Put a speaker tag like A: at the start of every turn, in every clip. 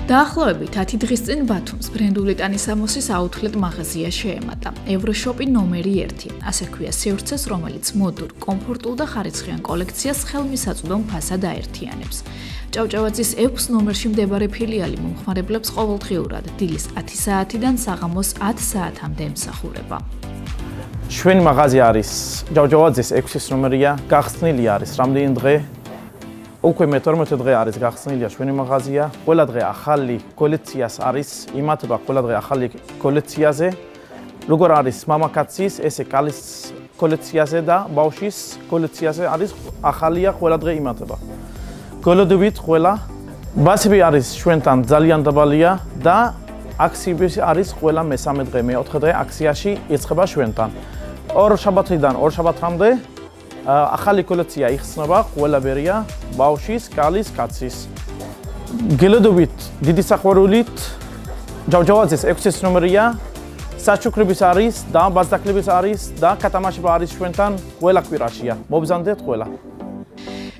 A: დაახლოებით 10 დღის წინ ბათუმს ბრენდული ტანისამოსის აუთლეტ მაღაზია შეემატა. ევროშოპი ნომერი 1, ასე ქვია სივრცეს, რომელიც მოდურ, კომფორტულ და ხარისხიან კოლექციას ხელმისაწვდომ ფასად აერთიანებს. ჭავჭავაძის 6 ნომერში მდებარე ფილიალი მომხმარებლებს ყოველდღიურად დილის 10 საათიდან საღამოს 10 საათამდე ემსახურება.
B: Ჩვენი მაღაზია არის ჭავჭავაძის 6 ნომერია, გახსნილი არის რამდენი დღე? უკვე მე-12 დღე არის გახსნილია ჩვენი მაღაზია. ყველა დღე ახალი კოლექციას არის იმართება ყველა დღე ახალი კოლექციაზე. როგორ არის მამაკაცის, ესე კალის კოლექციაზე და ბავშვის კოლექციაზე არის ახალია ყველა დღე იმართება. გოლოდებით ყველა ბასები არის ჩვენთან ძალიან დაბალია და აქციები არის ყველა მე-3 დღე, მე-4 დღე აქციაში იწყება ჩვენთან. ორ შაბათიდან ორ შაბათამდე ახალი კოლექცია იხსნება ყველა ბერია ბავშვის, კალის, კაცის. გელოდებით დიდი საყვარულით ჭავჭავაძის 6 ნომერია საჩუქრების არის და ბაზდაკლების არის და კატამაშება არის ჩვენთან ყველა კვირაშია. მობზანდეთ ყველა.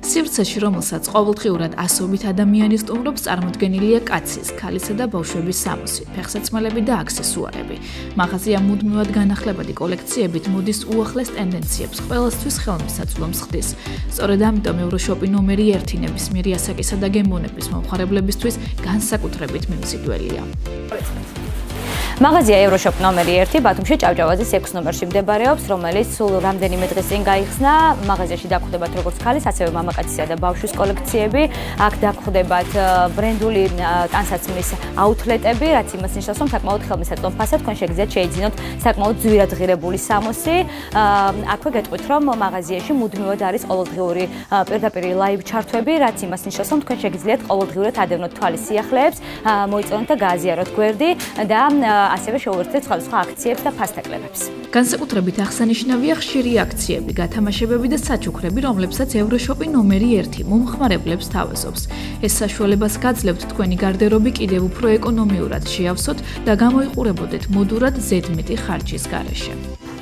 A: სივრცეში, რომელსაც ყოველდღიურად ასობით ადამიანი სტუმრობს, წარმოდგენილია კაცის, ქალისა და ბავშვების სამოსი, ფეხსაცმელები და აქსესუარები. მაღაზია მუდმივად განახლებადი კოლექციებით მოდის უახლეს ტენდენციებს ყველასთვის ხელმისაწვდომს ხდის. სწორედ ამიტომ ევროშოპი ნომერი 1 ნებისმიერი ასაკისა და გემოვნების მომხმარებლებისთვის განსაკუთრებით მიმზიდველია.
C: მაღაზია ევროშოპ ნომერი 1 ბათუმში ჭავჭავაძის 6 ნომერში მდებარეობს, რომელიც სულ რამდენიმე დღის წინ გაიხსნა. მაღაზიაში დაგხვდებათ როგორც ქალის, ასევე მამაკაცისა და ბავშვის კოლექციები. აქ დაგხვდებათ ბრენდული ტანსაცმლის აუთლეტები, რაც იმას ნიშნავს, რომ საკმაოდ ხელმისაწვდომ ფასად თქვენ შეგიძლიათ შეიძინოთ საკმაოდ ძვირადღირებული სამოსი. აქვე გეტყვით, რომ მაღაზიაში მუდმივად არის ყოველდღიური პირდაპირ ლაივ ჩართვები, რაც იმას ნიშნავს, რომ თქვენ შეგიძლიათ ყოველდღიურად ადევნოთ თვალის სიახლეებს, მოიწონოთ და გააზიაროთ გვერდი და ასევე შეუერთდეთ სხვადასხვა აქციებს და ფასდაკლებებს.
A: განსაკუთრებით აღსანიშნავია ხშირი აქციები, გათამაშებები და საჩუქრები, რომლებსაც ევროშოპი ნომერი 1 მომხმარებლებს თავაზობს. ეს საშუალებას გაძლევთ თქვენი გარდერობი კიდევ უფრო ეკონომიურად შეავსოთ და გამოიყურებოდეთ მოდურად ზედმეტი ხარჯის გარეშე.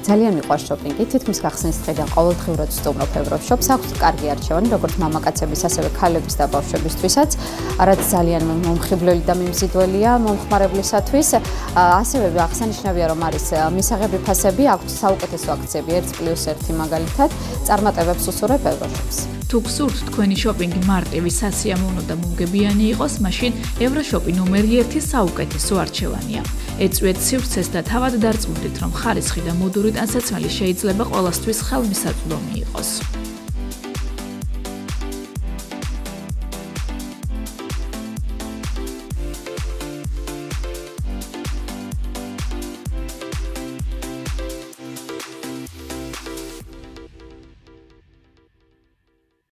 D: ძალიან მიყვარს შოპინგი, თითქმის გახსნის დღიდან ყოველდღიურად ვსტუმრობ ევროშოპს, აქვს კარგი არჩევანი, როგორც მამაკაცების, ასევე ქალების და ბავშვებისთვისაც, რაც ძალიან მომხიბვლელი და მიმზიდველია მომხმარებლისათვის. ასევე აღსანიშნავია, რომ არის მისაღები ფასები, აქვს საუკეთესო აქციები 1+1 მაგალითად, წარმატებებს უსურვებ ევროშოპს.
A: თუ გსურთ თქვენი შოპინგი მარტივი, სასიამოვნო და მომგებიანი იყოს, მაშინ ევროშოპი ნომერი 1 საუკეთესო არჩევანია. ეწვიეთ სივრცეს და თავად დარწმუნდით, რომ ხარისხი და მოდური ტანსაცმელი შეიძლება ყველასთვის ხელმისაწვდომი იყოს.